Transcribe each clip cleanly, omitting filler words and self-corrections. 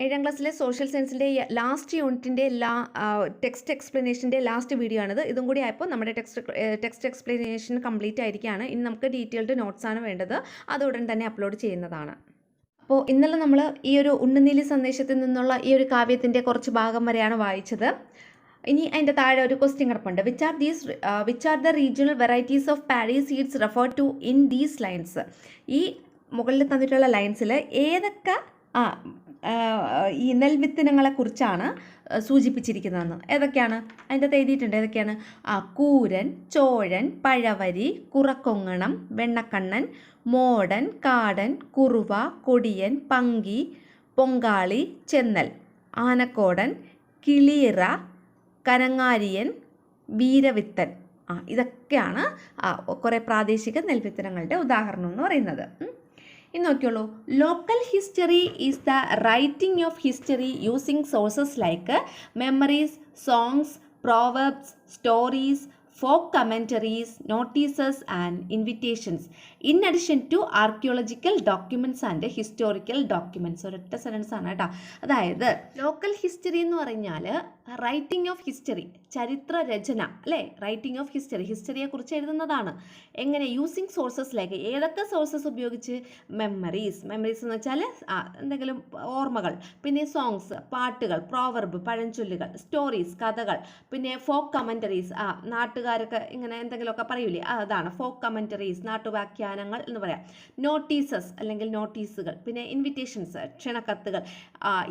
ഏഴാം ക്ലാസ്സിലെ സോഷ്യൽ സയൻസിൻ്റെ ലാസ്റ്റ് യൂണിറ്റിൻ്റെ ടെക്സ്റ്റ് എക്സ്പ്ലനേഷൻ്റെ ലാസ്റ്റ് വീഡിയോ ആണിത്. ഇതും കൂടി ആയപ്പോൾ നമ്മുടെ ടെക്സ്റ്റ് എക്സ്പ്ലനേഷൻ കംപ്ലീറ്റ് ആയിരിക്കുകയാണ്. ഇനി നമുക്ക് ഡീറ്റെയിൽഡ് നോട്ട്സാണ് വേണ്ടത്. അത് ഉടൻ തന്നെ അപ്ലോഡ് ചെയ്യുന്നതാണ്. അപ്പോൾ ഇന്നലെ നമ്മൾ ഈ ഒരു ഉണ്ണുനീലി സന്ദേശത്തിൽ നിന്നുള്ള ഈ ഒരു കാവ്യത്തിൻ്റെ കുറച്ച് ഭാഗം വരെയാണ് വായിച്ചത്. ഇനി അതിൻ്റെ താഴെ ഒരു ക്വസ്റ്റ്യൻ കിടപ്പുണ്ട്. Which are the regional varieties of paddy seeds refer to in these lines? ഈ മുകളിൽ തന്നിട്ടുള്ള ലൈൻസിൽ ഏതൊക്കെ ഈ നെൽവിത്തിനങ്ങളെക്കുറിച്ചാണ് സൂചിപ്പിച്ചിരിക്കുന്നതെന്ന് ഏതൊക്കെയാണ് അതിൻ്റെ അകത്ത് എഴുതിയിട്ടുണ്ട്. ഏതൊക്കെയാണ്? കൂരൻ, ചോഴൻ, പഴവരി, കുറക്കൊങ്ങണം, വെണ്ണക്കണ്ണൻ, മോടൻ, കാടൻ, കുറുവ, കൊടിയൻ, പങ്കി, പൊങ്കാളി, ചെന്നൽ, ആനക്കോടൻ, കിളിയിറ, കനങ്ങാരിയൻ, വീരവിത്തൻ. ഇതൊക്കെയാണ് കുറേ പ്രാദേശിക നെൽവിത്തനങ്ങളുടെ ഉദാഹരണം എന്ന് പറയുന്നത്. ഇന്ന് നോക്കിയോളൂ. Local history is the writing of history using sources like memories, songs, proverbs, stories, folk commentaries, notices and invitations in addition to archaeological documents and historical documents. ഒരൊറ്റ സെൻറ്റൻസ് ആണ് കേട്ടോ. അതായത് ലോക്കൽ ഹിസ്റ്ററി എന്ന് പറഞ്ഞാൽ റൈറ്റിംഗ് ഓഫ് ഹിസ്റ്ററി, ചരിത്ര രചന അല്ലേ? Writing of history, ഹിസ്റ്ററിയെ കുറിച്ച് എഴുതുന്നതാണ്. എങ്ങനെ? യൂസിങ് സോഴ്സസ് ലൈക്ക് ഏതൊക്കെ സോഴ്സസ് ഉപയോഗിച്ച്? മെമ്മറീസ് എന്ന് വെച്ചാൽ എന്തെങ്കിലും ഓർമ്മകൾ, പിന്നെ സോങ്സ് പാട്ടുകൾ, പ്രോവർബ് പഴഞ്ചൊല്ലുകൾ, സ്റ്റോറീസ് കഥകൾ, പിന്നെ ഫോക്ക് കമൻറ്ററീസ് നാട്ടുകാരൊക്കെ ഇങ്ങനെ എന്തെങ്കിലുമൊക്കെ പറയൂലേ, അതാണ് ഫോക്ക് കമൻറ്ററീസ്, നാട്ടുവാഖ്യാനങ്ങൾ എന്ന് പറയാം. നോട്ടീസസ് അല്ലെങ്കിൽ നോട്ടീസുകൾ, പിന്നെ ഇൻവിറ്റേഷൻസ് ക്ഷണക്കത്തുകൾ,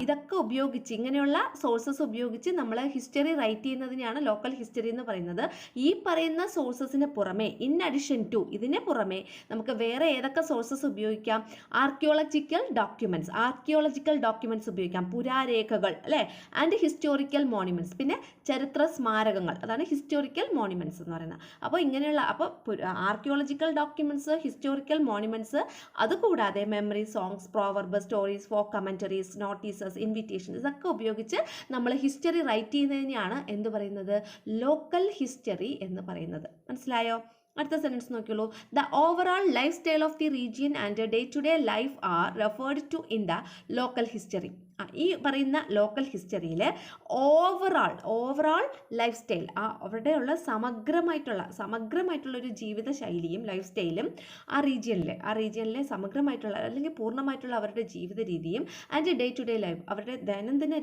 ഇതൊക്കെ ഉപയോഗിച്ച് ഇങ്ങനെയുള്ള സോഴ്സസ് ഉപയോഗിച്ച് നമ്മൾ ഹിസ്റ്ററി റൈറ്റ് ചെയ്യുന്നതിനെയാണ് ലോക്കൽ ഹിസ്റ്ററി എന്ന് പറയുന്നത്. ഈ പറയുന്ന സോഴ്സസിന് പുറമെ ഇൻ അഡിഷൻ ടു ഇതിന് പുറമെ നമുക്ക് വേറെ ഏതൊക്കെ സോഴ്സസ് ഉപയോഗിക്കാം? ആർക്കിയോളജിക്കൽ ഡോക്യുമെന്റ്സ് ഉപയോഗിക്കാം, പുരാരേഖകൾ അല്ലേ, ആൻഡ് ഹിസ്റ്റോറിക്കൽ മോണ്യുമെന്റ്സ്, പിന്നെ ചരിത്ര സ്മാരകങ്ങൾ, അതാണ് ഹിസ്റ്റോറിക്കൽ മോണ്യുമെന്റ്സ് എന്ന് പറയുന്നത്. അപ്പോൾ ഇങ്ങനെയുള്ള ആർക്കിയോളജിക്കൽ ഡോക്യുമെന്റ്സ്, ഹിസ്റ്റോറിക്കൽ മോണ്യുമെന്റ്സ്, അതുകൂടാതെ memory, songs, proverb, stories, folk commentaries, notices, invitation, ഇതൊക്കെ ഉപയോഗിച്ച് നമ്മൾ ഹിസ്റ്ററി റൈറ്റ് ചെയ്യുന്നതിനെയാണ് എന്ത് പറയുന്നത്? ലോക്കൽ ഹിസ്റ്ററി എന്ന് പറയുന്നത്. മനസ്സിലായോ? അടുത്ത സെൻറ്റൻസ് നോക്കിയുള്ളൂ. The overall life style of the region and day to day life are referred to in the local history. ഈ പറയുന്ന ലോക്കൽ ഹിസ്റ്ററിയിൽ ഓവറാൾ ലൈഫ് സ്റ്റൈൽ, അവിടെയുള്ള സമഗ്രമായിട്ടുള്ള ഒരു ജീവിത ശൈലിയും ലൈഫ് സ്റ്റൈലും ആ റീജിയനിലെ സമഗ്രമായിട്ടുള്ള അല്ലെങ്കിൽ പൂർണ്ണമായിട്ടുള്ള അവരുടെ ജീവിത രീതിയും and day to day life, അവരുടെ ദൈനംദിന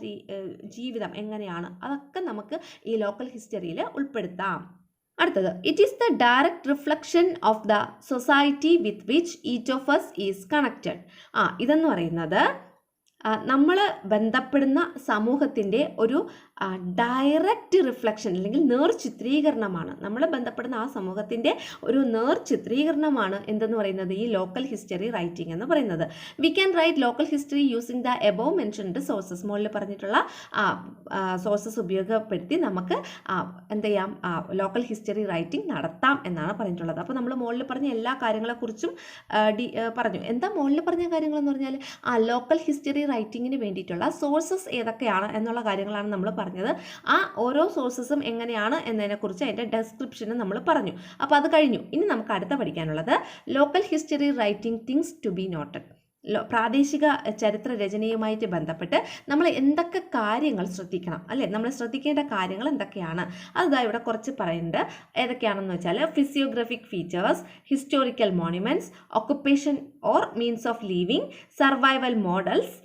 ജീവിതം എങ്ങനെയാണ്, അതൊക്കെ നമുക്ക് ഈ ലോക്കൽ ഹിസ്റ്ററിയിൽ ഉൾപ്പെടുത്താം. അടുത്തത്, it is the direct reflection of the society with which each of us is connected. ഇതെന്ന് പറയുന്നത് നമ്മൾ ബന്ധപ്പെടുന്ന സമൂഹത്തിൻ്റെ ഒരു ഡയറക്റ്റ് റിഫ്ലക്ഷൻ അല്ലെങ്കിൽ നേർചിത്രീകരണമാണ്. നമ്മൾ ബന്ധപ്പെടുന്ന ആ സമൂഹത്തിൻ്റെ ഒരു നേർചിത്രീകരണമാണ് എന്തെന്ന് പറയുന്നത് ഈ ലോക്കൽ ഹിസ്റ്ററി റൈറ്റിംഗ് എന്ന് പറയുന്നത്. We can write local history using the above mentioned sources. മുകളിൽ പറഞ്ഞിട്ടുള്ള സോഴ്സസ് ഉപയോഗപ്പെടുത്തി നമുക്ക് എന്ത് ചെയ്യാം? ലോക്കൽ ഹിസ്റ്ററി റൈറ്റിംഗ് നടത്താം എന്നാണ് പറഞ്ഞിട്ടുള്ളത്. അപ്പോൾ നമ്മൾ മുകളിൽ പറഞ്ഞ എല്ലാ കാര്യങ്ങളെക്കുറിച്ചും പറഞ്ഞു. എന്താ മുകളിൽ പറഞ്ഞ കാര്യങ്ങളെന്ന് പറഞ്ഞാൽ ലോക്കൽ ഹിസ്റ്ററി റൈറ്റിങ്ങിന് വേണ്ടിയിട്ടുള്ള സോഴ്സസ് ഏതൊക്കെയാണ് എന്നുള്ള കാര്യങ്ങളാണ് നമ്മൾ പറഞ്ഞത്. ഓരോ സോഴ്സസും എങ്ങനെയാണ് എന്നതിനെക്കുറിച്ച് അതിൻ്റെ ഡെസ്ക്രിപ്ഷന് നമ്മൾ പറഞ്ഞു. അപ്പോൾ അത് കഴിഞ്ഞു. ഇനി നമുക്ക് അടുത്ത പഠിക്കാനുള്ളത് local history writing things to be noted. പ്രാദേശിക ചരിത്ര രചനയുമായിട്ട് ബന്ധപ്പെട്ട് നമ്മൾ എന്തൊക്കെ കാര്യങ്ങൾ ശ്രദ്ധിക്കണം അല്ലേ? നമ്മൾ ശ്രദ്ധിക്കേണ്ട കാര്യങ്ങൾ എന്തൊക്കെയാണ്? അതാ ഇവിടെ കുറച്ച് പറയുന്നുണ്ട്. ഏതൊക്കെയാണെന്ന് വെച്ചാൽ physiographic features, historical monuments, occupation or means of living, survival models,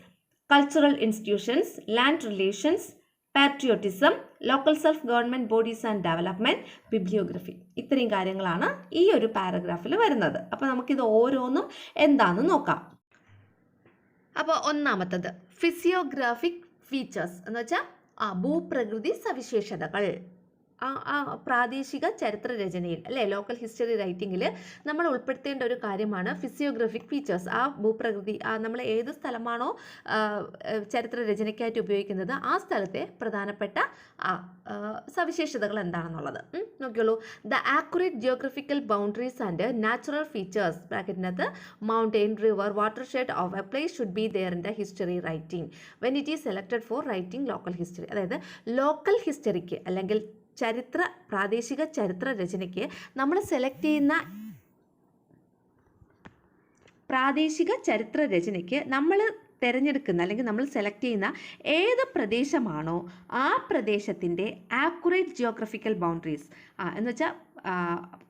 cultural institutions, land relations, patriotism, local self government bodies and development, bibliography. ഇത്രയും കാര്യങ്ങളാണ് ഈ ഒരു പാരഗ്രാഫിൽ വരുന്നത്. അപ്പോൾ നമുക്കിത് ഓരോന്നും എന്താണെന്ന് നോക്കാം. അപ്പോൾ ഒന്നാമത്തത് ഫിസിയോഗ്രാഫിക് ഫീച്ചേഴ്സ് എന്ന് വെച്ചാൽ ഭൂപ്രകൃതി സവിശേഷതകൾ. പ്രാദേശിക ചരിത്ര രചനയിൽ അല്ലേ, ലോക്കൽ ഹിസ്റ്ററി റൈറ്റിങ്ങിൽ നമ്മൾ ഉൾപ്പെടുത്തേണ്ട ഒരു കാര്യമാണ് ഫിസിയോഗ്രാഫിക് ഫീച്ചേഴ്സ്. ഭൂപ്രകൃതി, നമ്മൾ ഏത് സ്ഥലമാണോ ചരിത്ര രചനയ്ക്കായിട്ട് ഉപയോഗിക്കുന്നത് ആ സ്ഥലത്തെ പ്രധാനപ്പെട്ട സവിശേഷതകൾ എന്താണെന്നുള്ളത് നോക്കിയോളൂ. The accurate geographical boundaries and natural features ബ്രാക്കറ്റിനകത്ത് mountain, river, watershed of a place should be there in the history writing when it is selected for writing local history. അതായത് ലോക്കൽ ഹിസ്റ്ററിക്ക് അല്ലെങ്കിൽ പ്രാദേശിക ചരിത്ര രചനയ്ക്ക് നമ്മൾ സെലക്ട് ചെയ്യുന്ന പ്രാദേശിക ചരിത്ര രചനയ്ക്ക് നമ്മൾ തിരഞ്ഞെടുക്കുന്ന അല്ലെങ്കിൽ നമ്മൾ സെലക്ട് ചെയ്യുന്ന ഏത് പ്രദേശമാണോ ആ പ്രദേശത്തിൻ്റെ ആക്യുറേറ്റ് ജിയോഗ്രഫിക്കൽ ബൗണ്ടറീസ്, എന്ന് വെച്ചാൽ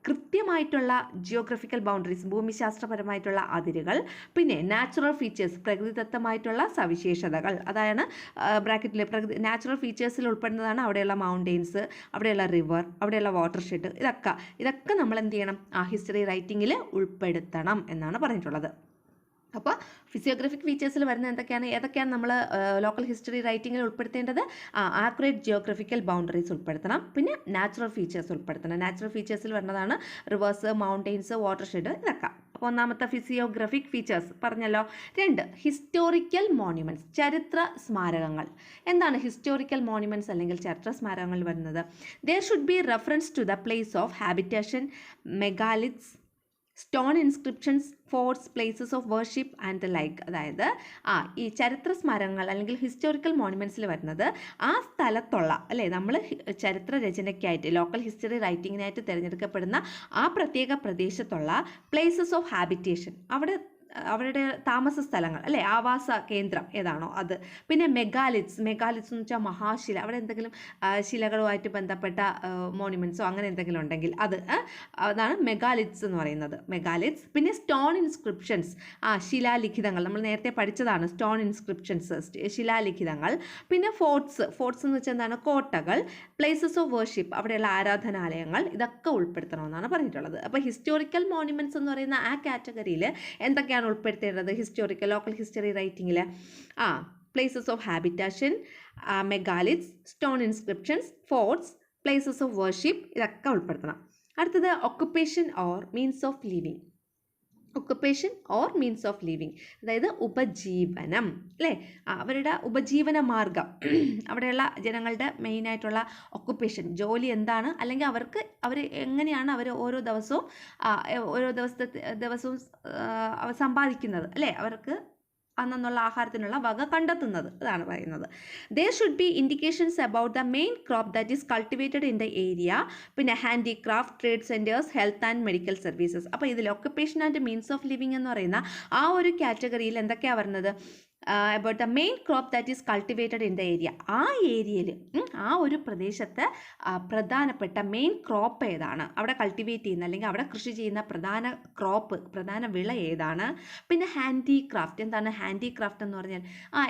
കൃത്യമായിട്ടുള്ള ജിയോഗ്രഫിക്കൽ ബൗണ്ടറീസ്, ഭൂമിശാസ്ത്രപരമായിട്ടുള്ള അതിരുകൾ, പിന്നെ നാച്ചുറൽ ഫീച്ചേഴ്സ്, പ്രകൃതിദത്തമായിട്ടുള്ള സവിശേഷതകൾ, അതാണ് ബ്രാക്കറ്റിൽ നാച്ചുറൽ ഫീച്ചേഴ്സിൽ ഉൾപ്പെടുന്നതാണ് അവിടെയുള്ള മൗണ്ടെയിൻസ്, അവിടെയുള്ള റിവർ, അവിടെയുള്ള വാട്ടർ ഷെഡ്, ഇതൊക്കെ നമ്മൾ എന്ത് ചെയ്യണം, ആ ഹിസ്റ്ററി റൈറ്റിങ്ങിൽ ഉൾപ്പെടുത്തണം എന്നാണ് പറഞ്ഞിട്ടുള്ളത്. അപ്പോൾ ഫിസിയോഗ്രഫിക് ഫീച്ചേഴ്സിൽ വരുന്ന ഏതൊക്കെയാണ് നമ്മൾ ലോക്കൽ ഹിസ്റ്ററി റൈറ്റിങ്ങിൽ ഉൾപ്പെടുത്തേണ്ടത്? ആക്യുറേറ്റ് ജിയോഗ്രഫിക്കൽ ബൗണ്ടറീസ് ഉൾപ്പെടുത്തണം, പിന്നെ നാച്ചുറൽ ഫീച്ചേഴ്സ് ഉൾപ്പെടുത്തണം. നാച്ചുറൽ ഫീച്ചേഴ്സിൽ വരുന്നതാണ് റിവേഴ്സ്, മൗണ്ടെയിൻസ്, വാട്ടർ ഷെഡ്, ഇതൊക്കെ. അപ്പോൾ ഒന്നാമത്തെ ഫിസിയോഗ്രഫിക് ഫീച്ചേഴ്സ് പറഞ്ഞല്ലോ. 2 ഹിസ്റ്റോറിക്കൽ മോണ്യുമെൻറ്റ്സ്, ചരിത്ര സ്മാരകങ്ങൾ. എന്താണ് ഹിസ്റ്റോറിക്കൽ മോണ്യുമെൻറ്റ്സ് അല്ലെങ്കിൽ ചരിത്ര സ്മാരകങ്ങൾ വരുന്നത്? There should be reference to the place of habitation, megaliths, stone inscriptions, forts, places of worship and the like. അതായത് ഈ ചരിത്ര സ്മാരകങ്ങൾ അല്ലെങ്കിൽ ഹിസ്റ്റോറിക്കൽ മോണ്യുമെൻറ്റ്സിൽ വരുന്നത് ആ സ്ഥലത്തുള്ള, അല്ലേ, നമ്മൾ ചരിത്ര രചനയ്ക്കായിട്ട് ലോക്കൽ ഹിസ്റ്ററി റൈറ്റിങ്ങിനായിട്ട് തിരഞ്ഞെടുക്കപ്പെടുന്ന ആ പ്രത്യേക പ്രദേശത്തുള്ള പ്ലേസസ് ഓഫ് ഹാബിറ്റേഷൻ, അവരുടെ താമസ സ്ഥലങ്ങൾ, അല്ലേ, ആവാസ കേന്ദ്രം ഏതാണോ അത്. പിന്നെ മെഗാലിത്സ് എന്ന് വെച്ചാൽ മഹാശില, അവിടെ എന്തെങ്കിലും ശിലകളുമായിട്ട് ബന്ധപ്പെട്ട മോണ്യുമെൻറ്റ്സോ അങ്ങനെ എന്തെങ്കിലും ഉണ്ടെങ്കിൽ അതാണ് മെഗാലിത്സ് എന്ന് പറയുന്നത്, മെഗാലിത്സ്. പിന്നെ സ്റ്റോൺ ഇൻസ്ക്രിപ്ഷൻസ്, ശിലാലിഖിതങ്ങൾ, നമ്മൾ നേരത്തെ പഠിച്ചതാണ് സ്റ്റോൺ ഇൻസ്ക്രിപ്ഷൻസ്, ശിലാലിഖിതങ്ങൾ. പിന്നെ ഫോർട്സ് എന്ന് വെച്ചാൽ എന്താണ്, കോട്ടകൾ. പ്ലേസസ് ഓഫ് വർഷിപ്പ്, അവിടെയുള്ള ആരാധനാലയങ്ങൾ, ഇതൊക്കെ ഉൾപ്പെടുത്തണമെന്നാണ് പറഞ്ഞിട്ടുള്ളത്. അപ്പോൾ ഹിസ്റ്റോറിക്കൽ മോണ്യുമെൻറ്റ്സ് എന്ന് പറയുന്ന ആ കാറ്റഗറിയിൽ എന്തൊക്കെയാണ് ഉൾപ്പെടുത്തേണ്ടത് ലോക്കൽ ഹിസ്റ്ററി റൈറ്റിങ്ങിൽ? Places of habitation, megaliths, stone inscriptions, forts, places of worship, ഇതൊക്കെ ഉൾപ്പെടുത്തണം. അടുത്തത് occupation or means of living. അതായത് ഉപജീവനം, അല്ലേ, അവരുടെ ഉപജീവന മാർഗം, അവിടെയുള്ള ജനങ്ങളുടെ മെയിനായിട്ടുള്ള ഒക്കുപ്പേഷൻ, ജോലി എന്താണ്, അല്ലെങ്കിൽ അവർ എങ്ങനെയാണ് ഓരോ ദിവസവും അവർ സമ്പാദിക്കുന്നത്, അല്ലേ, അവർക്ക് അന്നുള്ള ആഹാരത്തിനുള്ള വക കണ്ടെത്തുന്നത്, അതാണ് പറയുന്നത്. There should be indications about the main crop that is cultivated in the area. പിന്നെ handicraft, trade centres, health and medical services. അപ്പോൾ ഇതിൽ occupation and means of living എന്ന് പറയുന്ന ആ ഒരു കാറ്റഗറിയിൽ എന്തൊക്കെയാണ് വരുന്നത്? About the main crop that is cultivated in the area. ആ ഏരിയയിൽ, ആ ഒരു പ്രദേശത്ത് പ്രധാനപ്പെട്ട മെയിൻ ക്രോപ്പ് ഏതാണ്, അവിടെ കൾട്ടിവേറ്റ് ചെയ്യുന്ന അല്ലെങ്കിൽ അവിടെ കൃഷി ചെയ്യുന്ന പ്രധാന വിള ഏതാണ്. പിന്നെ ഹാൻഡിക്രാഫ്റ്റ്, എന്താണ് ഹാൻഡിക്രാഫ്റ്റ് എന്ന് പറഞ്ഞാൽ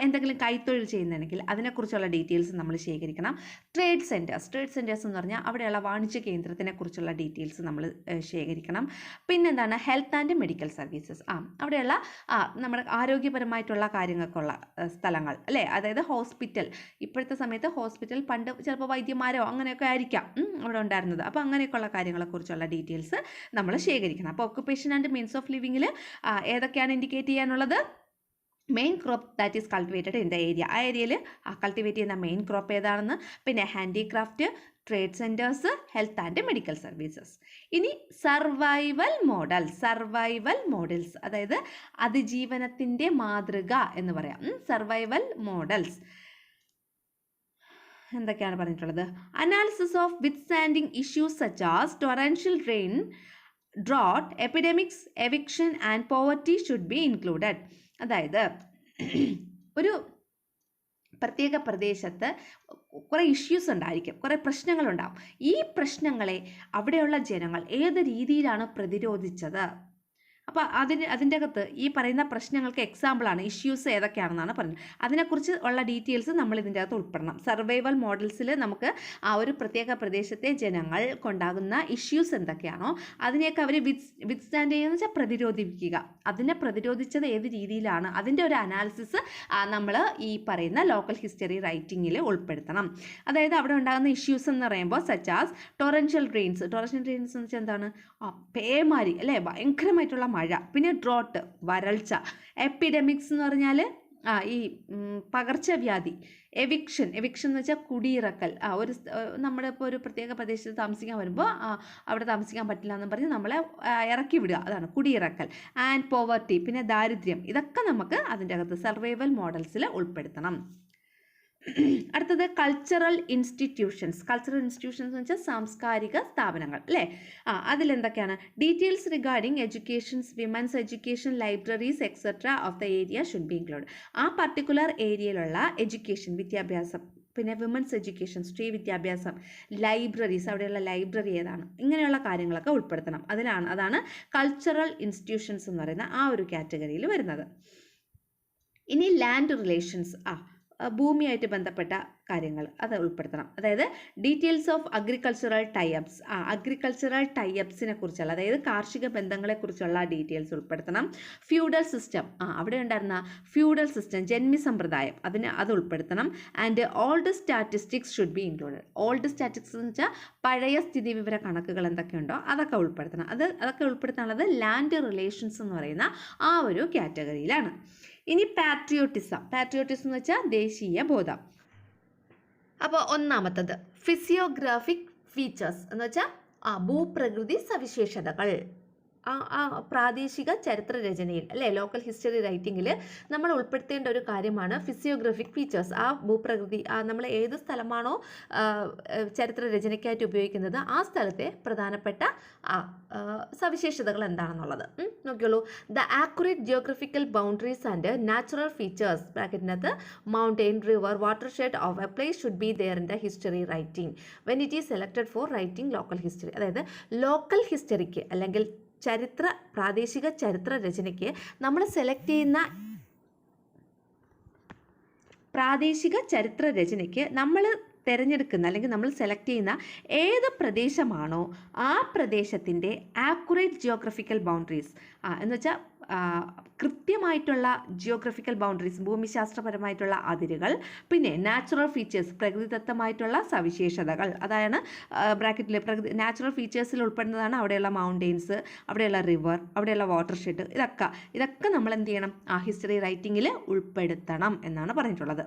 എന്തെങ്കിലും കൈത്തൊഴിൽ ചെയ്യുന്നതാണെങ്കിൽ അതിനെക്കുറിച്ചുള്ള ഡീറ്റെയിൽസ് നമ്മൾ ശേഖരിക്കണം. ട്രേഡ് സെൻറ്റേഴ്സ് എന്ന് പറഞ്ഞാൽ അവിടെയുള്ള വാണിജ്യ കേന്ദ്രത്തിനെ കുറിച്ചുള്ള ഡീറ്റെയിൽസ് നമ്മൾ ശേഖരിക്കണം. പിന്നെന്താണ് ഹെൽത്ത് ആൻഡ് മെഡിക്കൽ സർവീസസ്, അവിടെയുള്ള നമ്മുടെ ആരോഗ്യപരമായിട്ടുള്ള കാര്യങ്ങൾക്കുള്ള സ്ഥലങ്ങൾ, അല്ലേ, അതായത് ഹോസ്പിറ്റൽ. ഇപ്പോഴത്തെ സമയത്ത് ഹോസ്പിറ്റൽ, പണ്ട് ചിലപ്പോൾ വൈദ്യന്മാരോ അങ്ങനെയൊക്കെ ആയിരിക്കാം അവിടെ ഉണ്ടായിരുന്നത്. അപ്പോൾ അങ്ങനെയൊക്കെയുള്ള കാര്യങ്ങളെക്കുറിച്ചുള്ള ഡീറ്റെയിൽസ് നമ്മൾ ശേഖരിക്കണം. അപ്പോൾ ഒക്കുപ്പേഷൻ ആൻഡ് മീൻസ് ഓഫ് ലിവിങ്ങിൽ ഏതൊക്കെയാണ് ഇൻഡിക്കേറ്റ് ചെയ്യാനുള്ളത്? Main crop that is cultivated in the area, ആ ഏരിയയിൽ കൾട്ടിവേറ്റ് ചെയ്യുന്ന മെയിൻ ക്രോപ്പ് ഏതാണെന്ന്. പിന്നെ handicraft, trade centres, health and medical services. ഇനി സർവൈവൽ മോഡൽസ്, അതായത് അതിജീവനത്തിൻ്റെ മാതൃക എന്ന് പറയാം. സർവൈവൽ മോഡൽസ് എന്തൊക്കെയാണ് പറഞ്ഞിട്ടുള്ളത്? Analysis of withstanding issues such as torrential rain, drought, epidemics, eviction and poverty should be included. അതായത് ഒരു പ്രത്യേക പ്രദേശത്ത് കുറേ ഇഷ്യൂസ് ഉണ്ടായിരിക്കും, കുറേ പ്രശ്നങ്ങളുണ്ടാവും. ഈ പ്രശ്നങ്ങളെ അവിടെയുള്ള ജനങ്ങൾ ഏത് രീതിയിലാണ് പ്രതിരോധിച്ചത്? അപ്പോൾ അതിൻ്റെ അകത്ത് ഈ പറയുന്ന പ്രശ്നങ്ങൾക്ക് എക്സാമ്പിളാണ് ഇഷ്യൂസ് ഏതൊക്കെയാണെന്നാണ് പറയുന്നത്. അതിനെക്കുറിച്ച് ഉള്ള ഡീറ്റെയിൽസ് നമ്മൾ ഇതിൻ്റെ അകത്ത് ഉൾപ്പെടണം. സർവൈവൽ മോഡൽസിൽ നമുക്ക് ആ ഒരു പ്രത്യേക പ്രദേശത്തെ ജനങ്ങൾക്കുണ്ടാകുന്ന ഇഷ്യൂസ് എന്തൊക്കെയാണോ അതിനെയൊക്കെ അവർ വിത്ത്സ്റ്റാൻഡ് ചെയ്യുന്നത് വെച്ചാൽ പ്രതിരോധിക്കുക. അതിനെ പ്രതിരോധിച്ചത് ഏത് രീതിയിലാണ്, അതിൻ്റെ ഒരു അനാലിസിസ് നമ്മൾ ഈ പറയുന്ന ലോക്കൽ ഹിസ്റ്ററി റൈറ്റിങ്ങിൽ ഉൾപ്പെടുത്തണം. അതായത് അവിടെ ഉണ്ടാകുന്ന ഇഷ്യൂസ് എന്ന് പറയുമ്പോൾ സച്ചാസ് ടൊറൻഷ്യൽ റെയിൻസ് എന്ന് വെച്ചാൽ എന്താണ്? പേമാരി, അല്ലേ, ഭയങ്കരമായിട്ടുള്ള മഴ. പിന്നെ ഡ്രോട്ട്, വരൾച്ച. എപ്പിഡമിക്സ് എന്ന് പറഞ്ഞാൽ ഈ പകർച്ചവ്യാധി. എവിക്ഷൻ എന്ന് വെച്ചാൽ കുടിയിറക്കൽ. നമ്മുടെ ഇപ്പോൾ ഒരു പ്രത്യേക പ്രദേശത്ത് താമസിക്കാൻ വരുമ്പോൾ അവിടെ താമസിക്കാൻ പറ്റില്ല എന്ന് പറഞ്ഞ് നമ്മളെ ഇറക്കി വിടുക, അതാണ് കുടിയിറക്കൽ. ആൻഡ് പോവർട്ടി, പിന്നെ ദാരിദ്ര്യം. ഇതൊക്കെ നമുക്ക് അതിൻ്റെ അകത്ത് സർവൈവൽ മോഡൽസിൽ ഉൾപ്പെടുത്തണം. അടുത്തത് കൾച്ചറൽ ഇൻസ്റ്റിറ്റ്യൂഷൻസ്. കൾച്ചറൽ ഇൻസ്റ്റിറ്റ്യൂഷൻസ് എന്ന് വെച്ചാൽ സാംസ്കാരിക സ്ഥാപനങ്ങൾ അല്ലേ. അതിലെന്തൊക്കെയാണ്? Details regarding educations, women's education, libraries etcetera of the area should be include. ആ പർട്ടിക്കുലർ ഏരിയയിലുള്ള എഡ്യൂക്കേഷൻ, വിദ്യാഭ്യാസം, പിന്നെ വിമൻസ് എഡ്യൂക്കേഷൻ, സ്ത്രീ വിദ്യാഭ്യാസം, ലൈബ്രറീസ്, അവിടെയുള്ള ലൈബ്രറി ഏതാണ്, ഇങ്ങനെയുള്ള കാര്യങ്ങളൊക്കെ ഉൾപ്പെടുത്തണം. അതാണ് കൾച്ചറൽ ഇൻസ്റ്റിറ്റ്യൂഷൻസ് എന്ന് പറയുന്ന ആ ഒരു കാറ്റഗറിയിൽ വരുന്നത്. ഇനി ലാൻഡ് റിലേഷൻസ്, ഭൂമിയായിട്ട് ബന്ധപ്പെട്ട കാര്യങ്ങൾ അത് ഉൾപ്പെടുത്തണം. അതായത് ഡീറ്റെയിൽസ് ഓഫ് അഗ്രികൾച്ചറൽ ടൈഅപ്സ്, അഗ്രികൾച്ചറൽ ടൈഅപ്സിനെ കുറിച്ചുള്ള, അതായത് കാർഷിക ബന്ധങ്ങളെക്കുറിച്ചുള്ള ഡീറ്റെയിൽസ് ഉൾപ്പെടുത്തണം. ഫ്യൂഡൽ സിസ്റ്റം, അവിടെ ഉണ്ടായിരുന്ന ഫ്യൂഡൽ സിസ്റ്റം, ജന്മി സമ്പ്രദായം, അത് ഉൾപ്പെടുത്തണം. And old statistics should be included. Old statistics എന്ന് വെച്ചാൽ പഴയ സ്ഥിതിവിവര കണക്കുകൾ എന്തൊക്കെയുണ്ടോ അതൊക്കെ ഉൾപ്പെടുത്തണം. അതൊക്കെ ഉൾപ്പെടുത്താനുള്ളത് ലാൻഡ് റിലേഷൻസ് എന്ന് പറയുന്ന ആ ഒരു കാറ്റഗറിയിലാണ്. ഇനി പാട്രിയോട്ടിസം എന്ന് വെച്ചാൽ ദേശീയ ബോധം. അപ്പോൾ ഒന്നാമത്തത് ഫിസിയോഗ്രാഫിക് ഫീച്ചേഴ്സ് എന്ന് വെച്ചാൽ ഭൂപ്രകൃതി സവിശേഷതകൾ. പ്രാദേശിക ചരിത്ര രചനയിൽ അല്ലേ, ലോക്കൽ ഹിസ്റ്ററി റൈറ്റിങ്ങിൽ നമ്മൾ ഉൾപ്പെടുത്തേണ്ട ഒരു കാര്യമാണ് ഫിസിയോഗ്രാഫിക് ഫീച്ചേഴ്സ്. ആ ഭൂപ്രകൃതി, നമ്മൾ ഏത് സ്ഥലമാണോ ചരിത്ര രചനയ്ക്കായിട്ട് ഉപയോഗിക്കുന്നത് ആ സ്ഥലത്തെ പ്രധാനപ്പെട്ട സവിശേഷതകൾ എന്താണെന്നുള്ളത് നോക്കിയോളൂ. The accurate geographical boundaries and natural features ബ്രാക്കറ്റിനകത്ത് mountain, river, watershed of a place should be there in the history writing when it is selected for writing local history. അതായത് ലോക്കൽ ഹിസ്റ്ററിക്ക് അല്ലെങ്കിൽ പ്രാദേശിക ചരിത്ര രചനയ്ക്ക് നമ്മൾ സെലക്ട് ചെയ്യുന്ന പ്രാദേശിക ചരിത്ര രചനയ്ക്ക് നമ്മൾ തിരഞ്ഞെടുക്കുന്ന അല്ലെങ്കിൽ നമ്മൾ സെലക്ട് ചെയ്യുന്ന ഏത് പ്രദേശമാണോ ആ പ്രദേശത്തിൻ്റെ ആക്യുറേറ്റ് ജിയോഗ്രഫിക്കൽ ബൗണ്ടറീസ് എന്ന് വെച്ചാൽ കൃത്യമായിട്ടുള്ള ജിയോഗ്രഫിക്കൽ ബൗണ്ടറീസ്, ഭൂമിശാസ്ത്രപരമായിട്ടുള്ള അതിരുകൾ, പിന്നെ നാച്ചുറൽ ഫീച്ചേഴ്സ്, പ്രകൃതിദത്തമായിട്ടുള്ള സവിശേഷതകൾ, അതാണ് ബ്രാക്കറ്റിൽ നാച്ചുറൽ ഫീച്ചേഴ്സിൽ ഉൾപ്പെടുന്നതാണ് അവിടെയുള്ള മൗണ്ടെയിൻസ്, അവിടെയുള്ള റിവർ, അവിടെയുള്ള വാട്ടർ ഷെഡ്, ഇതൊക്കെ നമ്മൾ എന്ത് ചെയ്യണം, ഹിസ്റ്ററി റൈറ്റിങ്ങിൽ ഉൾപ്പെടുത്തണം എന്നാണ് പറഞ്ഞിട്ടുള്ളത്.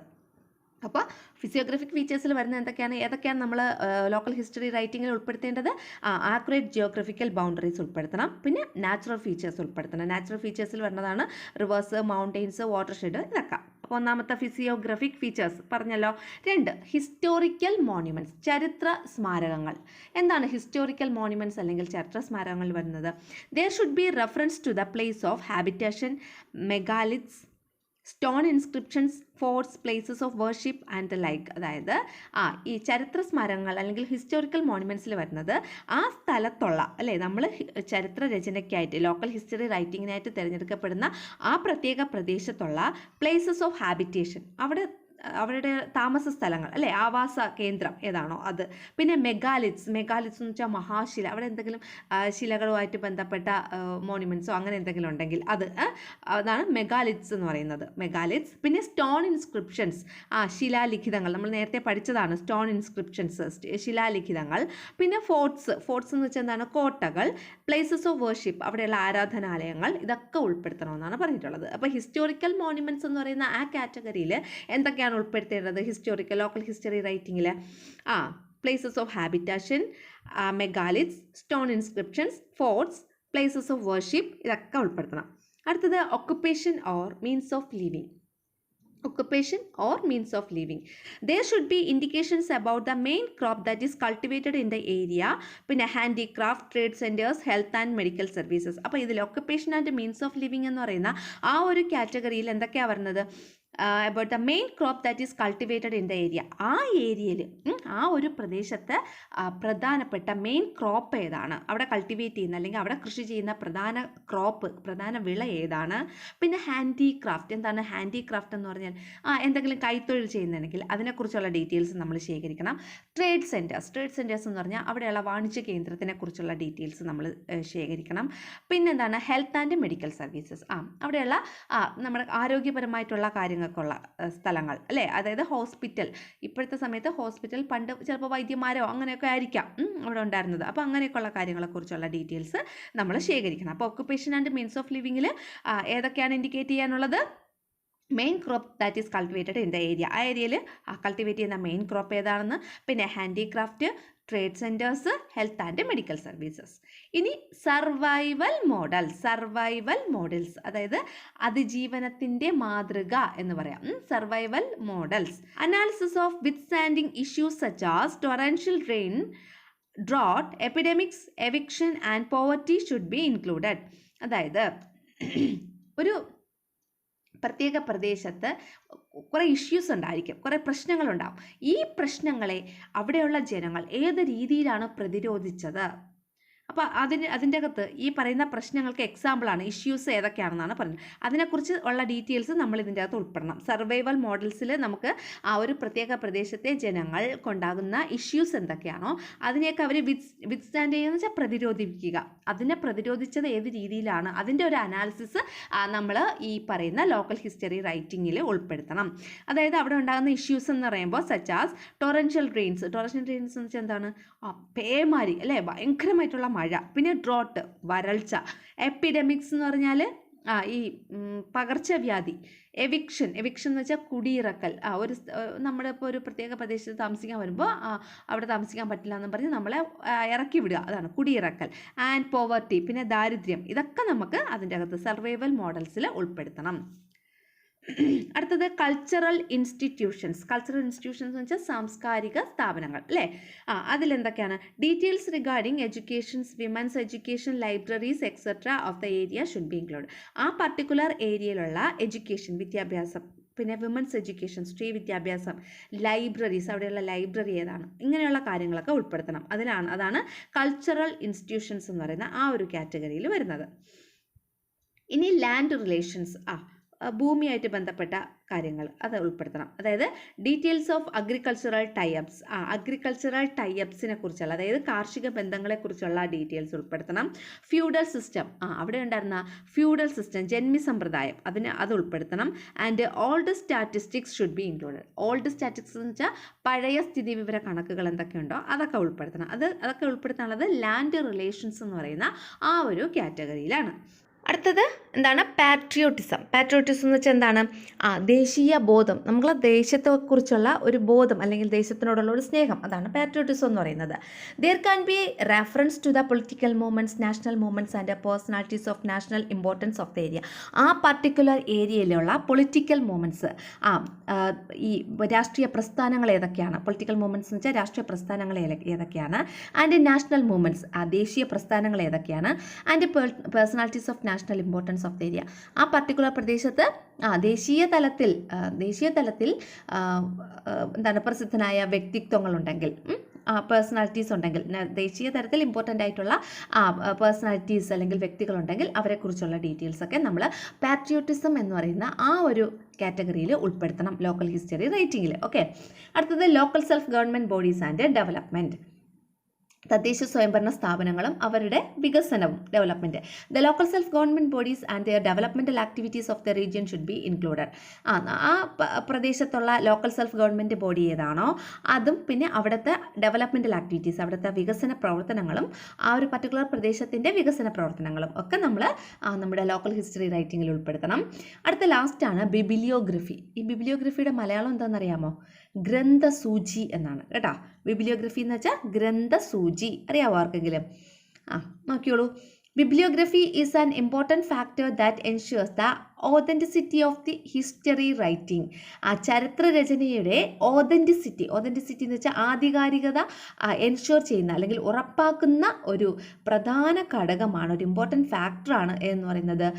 അപ്പോൾ ഫിസിയോഗ്രാഫിക് ഫീച്ചേഴ്സിൽ വരുന്ന ഏതൊക്കെയാണ് നമ്മൾ ലോക്കൽ ഹിസ്റ്ററി റൈറ്റിങ്ങിൽ ഉൾപ്പെടുത്തേണ്ടത്? ആക്യുറേറ്റ് ജിയോഗ്രഫിക്കൽ ബൗണ്ടറീസ് ഉൾപ്പെടുത്തണം, പിന്നെ നാച്ചുറൽ ഫീച്ചേഴ്സ് ഉൾപ്പെടുത്തണം. നാച്ചുറൽ ഫീച്ചേഴ്സിൽ വരുന്നതാണ് റിവേഴ്സ്, മൗണ്ടെയിൻസ്, വാട്ടർ ഷെഡ്, ഇതൊക്കെ. അപ്പോൾ ഒന്നാമത്തെ ഫിസിയോഗ്രാഫിക് ഫീച്ചേഴ്സ് പറഞ്ഞല്ലോ. 2 ഹിസ്റ്റോറിക്കൽ മോണ്യുമെൻറ്റ്സ്, ചരിത്ര സ്മാരകങ്ങൾ. എന്താണ് ഹിസ്റ്റോറിക്കൽ മോണ്യുമെൻറ്റ്സ് അല്ലെങ്കിൽ ചരിത്ര സ്മാരകങ്ങൾ വരുന്നത്? There should be reference to the place of habitation, megaliths, stone inscriptions, forts, places of worship and the like. അതായത് ഈ ചരിത്ര സ്മാരകങ്ങൾ അല്ലെങ്കിൽ ഹിസ്റ്റോറിക്കൽ മോണ്യുമെൻറ്റ്സിൽ വരുന്നത് ആ സ്ഥലത്തുള്ള അല്ലേ, നമ്മൾ ചരിത്ര രചനയ്ക്കായിട്ട് ലോക്കൽ ഹിസ്റ്ററി റൈറ്റിങ്ങിനായിട്ട് തിരഞ്ഞെടുക്കപ്പെടുന്ന ആ പ്രത്യേക പ്രദേശത്തുള്ള പ്ലേസസ് ഓഫ് ഹാബിറ്റേഷൻ, അവരുടെ താമസ സ്ഥലങ്ങൾ അല്ലേ, ആവാസ കേന്ദ്രം ഏതാണോ അത്. പിന്നെ മെഗാലിത്സ് എന്ന് വെച്ചാൽ മഹാശില, അവിടെ എന്തെങ്കിലും ശിലകളുമായിട്ട് ബന്ധപ്പെട്ട മോണ്യുമെൻറ്റ്സോ അങ്ങനെ എന്തെങ്കിലും ഉണ്ടെങ്കിൽ അതാണ് മെഗാലിത്സ് എന്ന് പറയുന്നത്, മെഗാലിത്സ്. പിന്നെ സ്റ്റോൺ ഇൻസ്ക്രിപ്ഷൻസ്, ശിലാലിഖിതങ്ങൾ, നമ്മൾ നേരത്തെ പഠിച്ചതാണ് സ്റ്റോൺ ഇൻസ്ക്രിപ്ഷൻസ്, ശിലാലിഖിതങ്ങൾ. പിന്നെ ഫോർട്സ് എന്ന് വെച്ചാൽ എന്താണ്, കോട്ടകൾ. പ്ലേസസ് ഓഫ് വർഷിപ്പ്, അവിടെയുള്ള ആരാധനാലയങ്ങൾ, ഇതൊക്കെ ഉൾപ്പെടുത്തണമെന്നാണ് പറഞ്ഞിട്ടുള്ളത്. അപ്പോൾ ഹിസ്റ്റോറിക്കൽ മോണ്യുമെൻറ്റ്സ് എന്ന് പറയുന്ന ആ കാറ്റഗറിയിൽ എന്തൊക്കെയാണ് ഉൾപ്പെടുത്തേണ്ടത് ലോക്കൽ ഹിസ്റ്ററി റൈറ്റിങ്ങിൽ? Places of habitation, megaliths, stone inscriptions, forts, places of worship, ഇതൊക്കെ ഉൾപ്പെടുത്തണം. അടുത്തത് occupation or means of living. There should be indications about the main crop that is cultivated in the area, പിന്നെ handicraft, trade centers, health and medical services. അപ്പോൾ ഇതിൽ occupation and means of living എന്ന് പറയുന്ന ആ ഒരു കാറ്റഗറിയിൽ എന്തൊക്കെയാണ് വരുന്നത്? about the main crop that is cultivated in the area. ആ ഏരിയയിൽ ആ ഒരു പ്രദേശത്ത് പ്രധാനപ്പെട്ട മെയിൻ ക്രോപ്പ് ഏതാണ്, അവിടെ കൾട്ടിവേറ്റ് ചെയ്യുന്ന അല്ലെങ്കിൽ അവിടെ കൃഷി ചെയ്യുന്ന പ്രധാന വിള ഏതാണ്. പിന്നെ ഹാൻഡിക്രാഫ്റ്റ്, എന്താണ് ഹാൻഡിക്രാഫ്റ്റ് എന്ന് പറഞ്ഞാൽ എന്തെങ്കിലും കൈത്തൊഴിൽ ചെയ്യുന്നുണ്ടെങ്കിൽ അതിനെക്കുറിച്ചുള്ള ഡീറ്റെയിൽസ് നമ്മൾ ശേഖരിക്കണം. ട്രേഡ് സെൻറ്റേഴ്സ് എന്ന് പറഞ്ഞാൽ അവിടെയുള്ള വാണിജ്യ കേന്ദ്രത്തിനെ കുറിച്ചുള്ള ഡീറ്റെയിൽസ് നമ്മൾ ശേഖരിക്കണം. പിന്നെന്താണ് ഹെൽത്ത് ആൻഡ് മെഡിക്കൽ സർവീസസ്, അവിടെയുള്ള നമ്മുടെ ആരോഗ്യപരമായിട്ടുള്ള കാര്യങ്ങൾക്കുള്ള സ്ഥലങ്ങൾ അല്ലേ, അതായത് ഹോസ്പിറ്റൽ. ഇപ്പോഴത്തെ സമയത്ത് ഹോസ്പിറ്റൽ, പണ്ട് ചിലപ്പോൾ വൈദ്യന്മാരോ അങ്ങനെയൊക്കെ ആയിരിക്കാം അവിടെ ഉണ്ടായിരുന്നത്. അപ്പോൾ അങ്ങനെയൊക്കെയുള്ള കാര്യങ്ങളെക്കുറിച്ചുള്ള ഡീറ്റെയിൽസ് നമ്മൾ ശേഖരിക്കണം. അപ്പോൾ occupation ആൻഡ് മീൻസ് ഓഫ് ലിവിങ്ങിൽ ഏതൊക്കെയാണ് ഇൻഡിക്കേറ്റ് ചെയ്യാനുള്ളത്? Main crop that is cultivated in the area, ആ ഏരിയയിൽ കൾട്ടിവേറ്റ് ചെയ്യുന്ന മെയിൻ ക്രോപ്പ് ഏതാണെന്ന്, പിന്നെ handicraft, trade centres, health and medical services. ഇനി സർവൈവൽ മോഡൽസ്, അതായത് അതിജീവനത്തിൻ്റെ മാതൃക എന്ന് പറയാം. Survival models, analysis of withstanding issues such as torrential rain, drought, epidemics, eviction and poverty should be included. അതായത് ഒരു പ്രത്യേക പ്രദേശത്ത് കുറേ ഇഷ്യൂസ് ഉണ്ടായിരിക്കും, കുറേ പ്രശ്നങ്ങളുണ്ടാവും. ഈ പ്രശ്നങ്ങളെ അവിടെയുള്ള ജനങ്ങൾ ഏത് രീതിയിലാണ് പ്രതിരോധിച്ചത്? അപ്പോൾ അതിൻ്റെ അകത്ത് ഈ പറയുന്ന പ്രശ്നങ്ങൾക്ക് എക്സാമ്പിളാണ് ഇഷ്യൂസ് ഏതൊക്കെയാണെന്നാണ് പറയുന്നത്. അതിനെക്കുറിച്ച് ഉള്ള ഡീറ്റെയിൽസ് നമ്മൾ ഇതിൻ്റെ അകത്ത് ഉൾപ്പെടണം. സർവൈവൽ മോഡൽസിൽ നമുക്ക് ആ ഒരു പ്രത്യേക പ്രദേശത്തെ ജനങ്ങൾക്കുണ്ടാകുന്ന ഇഷ്യൂസ് എന്തൊക്കെയാണോ അതിനെയൊക്കെ അവർ വിത്ത്സ്റ്റാൻഡ് ചെയ്യുകയെന്ന് വെച്ചാൽ പ്രതിരോധിക്കുക. അതിനെ പ്രതിരോധിച്ചത് ഏത് രീതിയിലാണ്, അതിൻ്റെ ഒരു അനാലിസിസ് നമ്മൾ ഈ പറയുന്ന ലോക്കൽ ഹിസ്റ്ററി റൈറ്റിങ്ങിൽ ഉൾപ്പെടുത്തണം. അതായത് അവിടെ ഉണ്ടാകുന്ന ഇഷ്യൂസ് എന്ന് പറയുമ്പോൾ സച്ചാസ് ടൊറൻഷ്യൽ റെയിൻസ് എന്ന് വെച്ചാൽ എന്താണ്? പേമാരി അല്ലേ, ഭയങ്കരമായിട്ടുള്ള മഴ. പിന്നെ ഡ്രോട്ട്, വരൾച്ച. എപ്പിഡമിക്സ് എന്ന് പറഞ്ഞാൽ ഈ പകർച്ചവ്യാധി. എവിക്ഷൻ എന്ന് വെച്ചാൽ കുടിയിറക്കൽ. നമ്മുടെ ഇപ്പോൾ ഒരു പ്രത്യേക പ്രദേശത്ത് താമസിക്കാൻ വരുമ്പോൾ അവിടെ താമസിക്കാൻ പറ്റില്ല എന്ന് പറഞ്ഞ് നമ്മളെ ഇറക്കി വിടുക, അതാണ് കുടിയിറക്കൽ. ആൻഡ് പോവർട്ടി, പിന്നെ ദാരിദ്ര്യം. ഇതൊക്കെ നമുക്ക് അതിൻ്റെ അകത്ത് സർവൈവൽ മോഡൽസിൽ ഉൾപ്പെടുത്തണം. അടുത്തത് കൾച്ചറൽ ഇൻസ്റ്റിറ്റ്യൂഷൻസ് എന്ന് വെച്ചാൽ സാംസ്കാരിക സ്ഥാപനങ്ങൾ അല്ലേ. അതിലെന്തൊക്കെയാണ്? Details regarding educations, women's education, libraries etcetera of the area should be include. ആ പർട്ടിക്കുലർ ഏരിയയിലുള്ള എഡ്യൂക്കേഷൻ, വിദ്യാഭ്യാസം, പിന്നെ വിമൻസ് എഡ്യൂക്കേഷൻ, സ്ത്രീ വിദ്യാഭ്യാസം, ലൈബ്രറീസ്, അവിടെയുള്ള ലൈബ്രറി ഏതാണ്, ഇങ്ങനെയുള്ള കാര്യങ്ങളൊക്കെ ഉൾപ്പെടുത്തണം. അതാണ് കൾച്ചറൽ ഇൻസ്റ്റിറ്റ്യൂഷൻസ് എന്ന് പറയുന്ന ആ ഒരു കാറ്റഗറിയിൽ വരുന്നത്. ഇനി ലാൻഡ് റിലേഷൻസ്, ഭൂമിയായിട്ട് ബന്ധപ്പെട്ട കാര്യങ്ങൾ അത് ഉൾപ്പെടുത്തണം. അതായത് ഡീറ്റെയിൽസ് ഓഫ് അഗ്രികൾച്ചറൽ ടൈപ്സിനെ കുറിച്ചുള്ള, അതായത് കാർഷിക ബന്ധങ്ങളെക്കുറിച്ചുള്ള ഡീറ്റെയിൽസ് ഉൾപ്പെടുത്തണം. ഫ്യൂഡൽ സിസ്റ്റം, അവിടെ ഉണ്ടായിരുന്ന ഫ്യൂഡൽ സിസ്റ്റം, ജന്മി സമ്പ്രദായം, അത് ഉൾപ്പെടുത്തണം. And old statistics should be included. Old statistics എന്ന് വെച്ചാൽ പഴയ സ്ഥിതിവിവര കണക്കുകൾ എന്തൊക്കെയുണ്ടോ അതൊക്കെ ഉൾപ്പെടുത്തണം. അതൊക്കെ ഉൾപ്പെടുത്താനുള്ളത് ലാൻഡ് റിലേഷൻസ് എന്ന് പറയുന്ന ആ ഒരു കാറ്റഗറിയിലാണ്. അടുത്തത് എന്താണ്? പാട്രിയോട്ടിസം എന്ന് വെച്ചാൽ എന്താണ്? ദേശീയ ബോധം, നമ്മളെ ദേശത്തെക്കുറിച്ചുള്ള ഒരു ബോധം അല്ലെങ്കിൽ ദേശത്തിനോടുള്ള ഒരു സ്നേഹം, അതാണ് പാട്രിയോട്ടിസം എന്ന് പറയുന്നത്. There can be reference to the political movements, national movements and personalities of national importance of the area. ആ പർട്ടിക്കുലർ ഏരിയയിലുള്ള പൊളിറ്റിക്കൽ മൂവ്മെൻറ്റ്സ്, ഈ രാഷ്ട്രീയ പ്രസ്ഥാനങ്ങൾ ഏതൊക്കെയാണ്? പൊളിറ്റിക്കൽ മൂവ്മെൻറ്റ്സ് എന്ന് വെച്ചാൽ രാഷ്ട്രീയ പ്രസ്ഥാനങ്ങൾ ഏതൊക്കെയാണ്? ആൻഡ് നാഷണൽ മൂവ്മെൻറ്റ്സ്, ദേശീയ പ്രസ്ഥാനങ്ങൾ ഏതൊക്കെയാണ്? And personalities of national importance of the area. ആ പർട്ടിക്കുലർ പ്രദേശത്ത് ദേശീയ തലത്തിൽ എന്താണ് പ്രസിദ്ധനായ വ്യക്തിത്വങ്ങളുണ്ടെങ്കിൽ, പേഴ്സണാലിറ്റീസ് ഉണ്ടെങ്കിൽ, ദേശീയ തലത്തിൽ ഇമ്പോർട്ടൻ്റ് ആയിട്ടുള്ള പേഴ്സണാലിറ്റീസ് അല്ലെങ്കിൽ വ്യക്തികളുണ്ടെങ്കിൽ അവരെക്കുറിച്ചുള്ള ഡീറ്റെയിൽസൊക്കെ നമ്മൾ പാട്രിയോട്ടിസം എന്ന് പറയുന്ന ആ ഒരു കാറ്റഗറിയിൽ ഉൾപ്പെടുത്തണം ലോക്കൽ ഹിസ്റ്ററി റൈറ്റിങ്ങിൽ. ഓക്കെ. അടുത്തത് local self government bodies and development. തദ്ദേശ സ്വയംഭരണ സ്ഥാപനങ്ങളും അവരുടെ വികസനവും, development. The local self government bodies and their developmental activities of the region should be included. ആ പ്രദേശത്തുള്ള ലോക്കൽ സെൽഫ് ഗവൺമെൻറ് ബോഡി ഏതാണോ അതും പിന്നെ അവിടുത്തെ ഡെവലപ്മെൻറ്റൽ ആക്ടിവിറ്റീസ്, അവിടുത്തെ വികസന പ്രവർത്തനങ്ങളും ആ ഒരു പർട്ടിക്കുലർ പ്രദേശത്തിൻ്റെ വികസന പ്രവർത്തനങ്ങളും ഒക്കെ നമ്മൾ നമ്മുടെ ലോക്കൽ ഹിസ്റ്ററി റൈറ്റിങ്ങിൽ ഉൾപ്പെടുത്തണം. അടുത്ത ലാസ്റ്റാണ് ബിബിലിയോഗ്രഫി. ഈ ബിബിലിയോഗ്രഫിയുടെ മലയാളം എന്താണെന്നറിയാമോ? ഗ്രന്ഥസൂചി എന്നാണ് കേട്ടോ. ബിബിലിയോഗ്രഫി എന്ന് വെച്ചാൽ ഗ്രന്ഥസൂചി. അറിയാവോ ആർക്കെങ്കിലും? നോക്കിയോളൂ. Bibliography is an important factor that ensures the authenticity of the history writing. ചരിത്രരചനയുടെ ഓതൻറ്റിസിറ്റി എന്ന് വെച്ചാൽ ആധികാരികത എൻഷ്യൂർ ചെയ്യുന്ന അല്ലെങ്കിൽ ഉറപ്പാക്കുന്ന ഒരു പ്രധാന ഘടകമാണ്, ഒരു ഇമ്പോർട്ടൻറ്റ് ഫാക്ടറാണ് എന്ന് പറയുന്നത്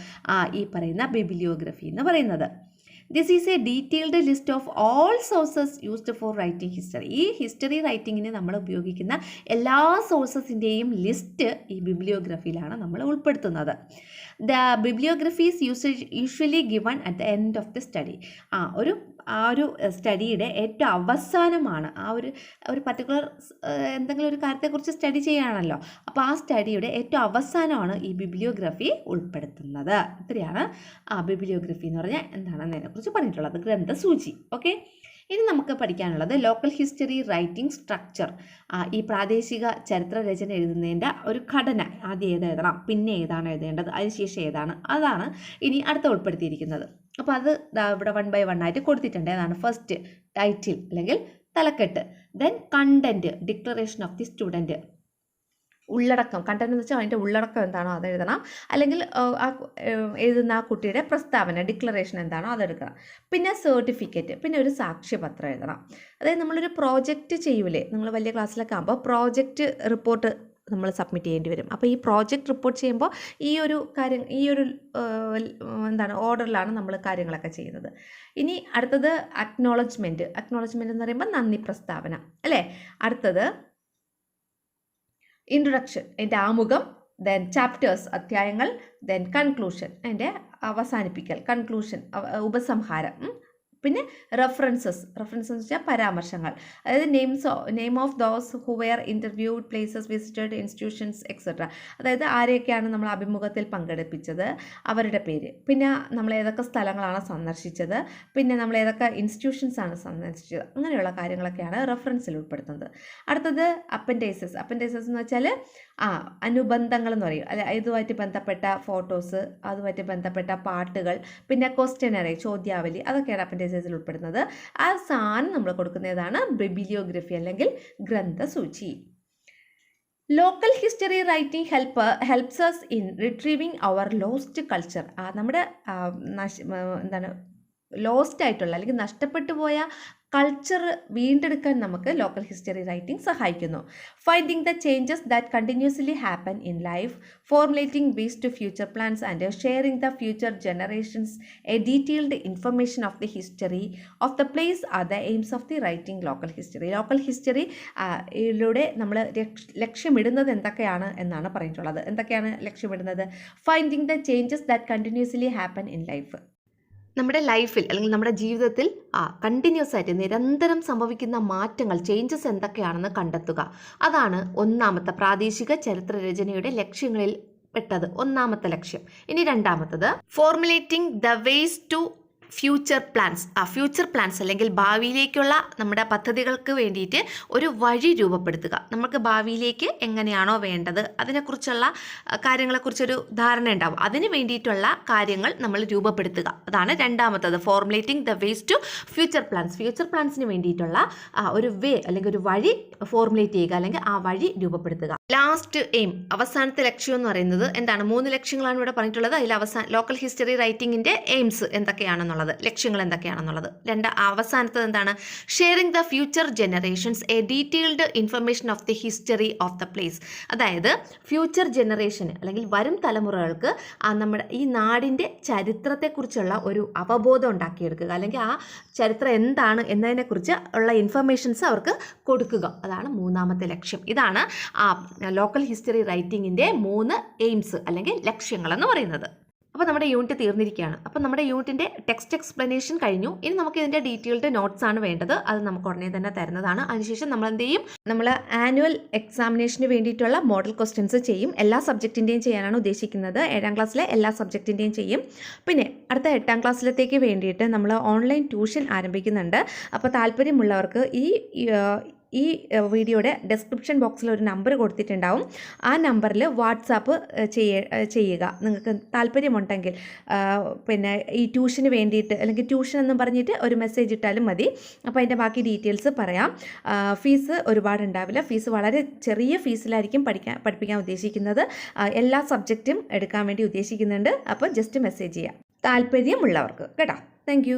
ഈ പറയുന്ന ബിബിലിയോഗ്രഫി എന്ന് പറയുന്നത്. This is A detailed list of all sources used for writing history. ഈ ഹിസ്റ്ററി റൈറ്റിങ്ങിന് നമ്മൾ ഉപയോഗിക്കുന്ന എല്ലാ സോഴ്സസിൻ്റെയും ലിസ്റ്റ് ഈ ബിബ്ലിയോഗ്രഫിയിലാണ് നമ്മൾ ഉൾപ്പെടുത്തുന്നത്. The bibliography is usually given at the end of the study. ആ ഒരു സ്റ്റഡിയുടെ ഏറ്റവും അവസാനമാണ്. ഒരു പർട്ടിക്കുലർ എന്തെങ്കിലും ഒരു കാര്യത്തെക്കുറിച്ച് സ്റ്റഡി ചെയ്യുകയാണല്ലോ, അപ്പോൾ ആ സ്റ്റഡിയുടെ ഏറ്റവും അവസാനമാണ് ഈ ബിബ്ലിയോഗ്രഫി ഉൾപ്പെടുത്തുന്നത്. ഇത്രയാണ് ബിബ്ലിയോഗ്രഫി എന്ന് പറഞ്ഞാൽ എന്താണെന്നതിനെക്കുറിച്ച് പറഞ്ഞിട്ടുള്ളത്, ഗ്രന്ഥസൂചി. ഓക്കെ. ഇനി നമുക്ക് പഠിക്കാനുള്ളത് ലോക്കൽ ഹിസ്റ്ററി റൈറ്റിംഗ് സ്ട്രക്ചർ. ഈ പ്രാദേശിക ചരിത്ര രചന എഴുതുന്നതിൻ്റെ ഒരു ഘടന. ആദ്യം ഏത് എഴുതണം, പിന്നെ ഏതാണ് എഴുതേണ്ടത്, അതിനുശേഷം ഏതാണ്, അതാണ് ഇനി അടുത്ത ഉൾപ്പെടുത്തിയിരിക്കുന്നത്. അപ്പോൾ അത് ഇവിടെ 1 by 1 ആയിട്ട് കൊടുത്തിട്ടുണ്ട്. ഏതാണ്? ഫസ്റ്റ് ടൈറ്റിൽ അല്ലെങ്കിൽ തലക്കെട്ട്. Then content, declaration of the student, ഉള്ളടക്കം. കണ്ടന്റ് എന്ന് വെച്ചാൽ അതിൻ്റെ ഉള്ളടക്കം എന്താണോ അത് എഴുതണം. അല്ലെങ്കിൽ എഴുതുന്ന ആ കുട്ടിയുടെ പ്രസ്താവന, ഡിക്ലറേഷൻ എന്താണോ അതെടുക്കണം. പിന്നെ സർട്ടിഫിക്കറ്റ്, പിന്നെ ഒരു സാക്ഷ്യപത്രം എഴുതണം. അതായത് നമ്മളൊരു പ്രോജക്റ്റ് ചെയ്യൂലേ, നമ്മൾ വലിയ ക്ലാസ്സിലൊക്കെ ആകുമ്പോൾ പ്രോജക്റ്റ് റിപ്പോർട്ട് നമ്മൾ സബ്മിറ്റ് ചെയ്യേണ്ടി വരും. അപ്പോൾ ഈ പ്രോജക്റ്റ് റിപ്പോർട്ട് ചെയ്യുമ്പോൾ ഈ ഒരു ഓർഡറിലാണ് നമ്മൾ കാര്യങ്ങളൊക്കെ ചെയ്യുന്നത്. ഇനി അടുത്തത് അക്നോളജ്മെൻറ്റ് എന്ന് പറയുമ്പോൾ നന്ദി പ്രസ്താവന അല്ലേ. അടുത്തത് ഇൻട്രൊഡക്ഷൻ, എൻ്റെ ആമുഖം, ദെൻ ചാപ്റ്റേഴ്സ് അധ്യായങ്ങൾ, ദെൻ കൺക്ലൂഷൻ എൻ്റെ അവസാനിപ്പിക്കൽ, കൺക്ലൂഷൻ ഉപസംഹാരം. പിന്നെ റെഫറൻസസ് എന്ന് വെച്ചാൽ പരാമർശങ്ങൾ, അതായത് name of those who wear interviewed, places visited, institutions etcetera. അതായത് ആരെയൊക്കെയാണ് നമ്മൾ അഭിമുഖത്തിൽ പങ്കെടുപ്പിച്ചത്, അവരുടെ പേര്. പിന്നെ നമ്മൾ ഏതൊക്കെ സ്ഥലങ്ങളാണ് സന്ദർശിച്ചത്, പിന്നെ നമ്മൾ ഏതൊക്കെ ഇൻസ്റ്റിറ്റ്യൂഷൻസ് ആണ് സന്ദർശിച്ചത്, അങ്ങനെയുള്ള കാര്യങ്ങളൊക്കെയാണ് റെഫറൻസിൽ ഉൾപ്പെടുത്തുന്നത്. അടുത്തത് അപ്പൻഡൈസസ് എന്ന് വെച്ചാൽ അനുബന്ധങ്ങൾ എന്ന് പറയും. അല്ലെ, ഇതുമായിട്ട് ബന്ധപ്പെട്ട ഫോട്ടോസ്, അതുമായിട്ട് ബന്ധപ്പെട്ട പാട്ടുകൾ, പിന്നെ ക്വസ്റ്റ്യനറി, ചോദ്യാവലി, അതൊക്കെയാണ് അപ്പൻഡൈസസിൽ ഉൾപ്പെടുന്നത്. ആ സാധനം നമ്മൾ കൊടുക്കുന്നതാണ് ബിബ്ലിയോഗ്രഫി അല്ലെങ്കിൽ ഗ്രന്ഥസൂചി. Local history writing helps us in retrieving our lost culture. നമ്മുടെ ലോസ്റ്റ് ആയിട്ടുള്ള അല്ലെങ്കിൽ നഷ്ടപ്പെട്ടു പോയ കൾച്ചർ വീണ്ടെടുക്കാൻ നമുക്ക് ലോക്കൽ ഹിസ്റ്ററി റൈറ്റിംഗ് സഹായിക്കുന്നു. Finding the changes that continuously happen in life, formulating based to future plans and sharing the future generations a detailed information of the history of the place are the aims of the writing local history. Local ഹിസ്റ്ററിയിലൂടെ നമ്മൾ ലക്ഷ്യമിടുന്നത് എന്തൊക്കെയാണ് എന്നാണ് പറഞ്ഞിട്ടുള്ളത്. എന്തൊക്കെയാണ് ലക്ഷ്യമിടുന്നത്? Finding the changes that continuously happen in life. നമ്മുടെ ലൈഫിൽ അല്ലെങ്കിൽ നമ്മുടെ ജീവിതത്തിൽ കണ്ടിന്യൂസ് ആയിട്ട് നിരന്തരം സംഭവിക്കുന്ന മാറ്റങ്ങൾ, ചേഞ്ചസ് എന്തൊക്കെയാണെന്ന് കണ്ടെത്തുക. അതാണ് ഒന്നാമത്തെ പ്രാദേശിക ചരിത്രരചനയുടെ ലക്ഷ്യങ്ങളിൽ പെട്ടത്, ഒന്നാമത്തെ ലക്ഷ്യം. ഇനി രണ്ടാമത്തത് formulating the ways to future plans അല്ലെങ്കിൽ ഭാവിയിലേക്കുള്ള നമ്മുടെ പദ്ധതികൾക്ക് വേണ്ടിയിട്ട് ഒരു വഴി രൂപപ്പെടുത്തുക. നമുക്ക് ഭാവിയിലേക്ക് എങ്ങനെയാണോ വേണ്ടത് അതിനെക്കുറിച്ചുള്ള കാര്യങ്ങളെക്കുറിച്ചൊരു ധാരണ ഉണ്ടാവും. അതിന് വേണ്ടിയിട്ടുള്ള കാര്യങ്ങൾ നമ്മൾ രൂപപ്പെടുത്തുക. അതാണ് രണ്ടാമത്തത്, formulating the ways to future പ്ലാൻസിന് വേണ്ടിയിട്ടുള്ള ഒരു വേ അല്ലെങ്കിൽ ഒരു വഴി ഫോർമുലേറ്റ് ചെയ്യുക അല്ലെങ്കിൽ ആ വഴി രൂപപ്പെടുത്തുക. ലാസ്റ്റ് എയിം, അവസാനത്തെ ലക്ഷ്യം എന്ന് പറയുന്നത് എന്താണ്? 3 ലക്ഷ്യങ്ങളാണ് ഇവിടെ പറഞ്ഞിട്ടുള്ളത്. അതിൽ ലോക്കൽ ഹിസ്റ്ററി റൈറ്റിംഗിൻ്റെ എയിംസ് എന്തൊക്കെയാണെന്നുള്ളത്, ലക്ഷ്യങ്ങൾ എന്തൊക്കെയാണെന്നുള്ളത്. അവസാനത്തത് എന്താണ്? Sharing the future generations a detailed information of the history of the place. അതായത് ഫ്യൂച്ചർ ജനറേഷന് അല്ലെങ്കിൽ വരും തലമുറകൾക്ക് നമ്മുടെ ഈ നാടിൻ്റെ ചരിത്രത്തെക്കുറിച്ചുള്ള ഒരു അവബോധം ഉണ്ടാക്കിയെടുക്കുക, അല്ലെങ്കിൽ ആ ചരിത്രം എന്താണ് എന്നതിനെക്കുറിച്ച് ഉള്ള ഇൻഫർമേഷൻസ് അവർക്ക് കൊടുക്കുക. അതാണ് മൂന്നാമത്തെ ലക്ഷ്യം. ഇതാണ് ലോക്കൽ ഹിസ്റ്ററി റൈറ്റിംഗിൻ്റെ 3 എയിംസ് അല്ലെങ്കിൽ ലക്ഷ്യങ്ങൾ എന്ന് പറയുന്നത്. അപ്പോൾ നമ്മുടെ യൂണിറ്റ് തീർന്നിരിക്കുകയാണ്. അപ്പോൾ നമ്മുടെ യൂണിറ്റിൻ്റെ ടെക്സ്റ്റ് എക്സ്പ്ലനേഷൻ കഴിഞ്ഞു. ഇനി നമുക്ക് ഇതിൻ്റെ ഡീറ്റെയിൽഡ് നോട്ട്സ് ആണ് വേണ്ടത്. അത് നമുക്ക് ഉടനെ തന്നെ തരുന്നതാണ്. അതിനുശേഷം നമ്മൾ എന്ത് ചെയ്യും? നമ്മൾ ആനുവൽ എക്സാമിനേഷന് വേണ്ടിയിട്ടുള്ള മോഡൽ ക്വസ്റ്റ്യൻസ് ചെയ്യും. എല്ലാ സബ്ജക്റ്റിൻ്റെയും ചെയ്യാനാണ് ഉദ്ദേശിക്കുന്നത്. 7ാം ക്ലാസ്സിലെ എല്ലാ സബ്ജക്റ്റിൻ്റെയും ചെയ്യും. പിന്നെ അടുത്ത 8ാം ക്ലാസ്സിലത്തേക്ക് വേണ്ടിയിട്ട് നമ്മൾ ഓൺലൈൻ ട്യൂഷൻ ആരംഭിക്കുന്നുണ്ട്. അപ്പോൾ താല്പര്യമുള്ളവർക്ക് ഈ വീഡിയോയുടെ ഡിസ്ക്രിപ്ഷൻ ബോക്സിൽ ഒരു നമ്പർ കൊടുത്തിട്ടുണ്ടാവും. ആ നമ്പറിൽ വാട്സാപ്പ് ചെയ്യുക. നിങ്ങൾക്ക് താല്പര്യമുണ്ടെങ്കിൽ പിന്നെ ഈ ട്യൂഷന് വേണ്ടിയിട്ട് അല്ലെങ്കിൽ ട്യൂഷൻ എന്ന് പറഞ്ഞിട്ട് ഒരു മെസ്സേജ് ഇട്ടാലും മതി. അപ്പോൾ അതിൻ്റെ ബാക്കി ഡീറ്റെയിൽസ് പറയാം. ഫീസ് ഒരുപാട് ഉണ്ടാവില്ല. ഫീസ് വളരെ ചെറിയ ഫീസിലായിരിക്കും പഠിപ്പിക്കാൻ ഉദ്ദേശിക്കുന്നത്. എല്ലാ സബ്ജക്റ്റും എടുക്കാൻ വേണ്ടി ഉദ്ദേശിക്കുന്നുണ്ട്. അപ്പോൾ ജസ്റ്റ് മെസ്സേജ് ചെയ്യാം താല്പര്യമുള്ളവർക്ക് കേട്ടോ. Thank you.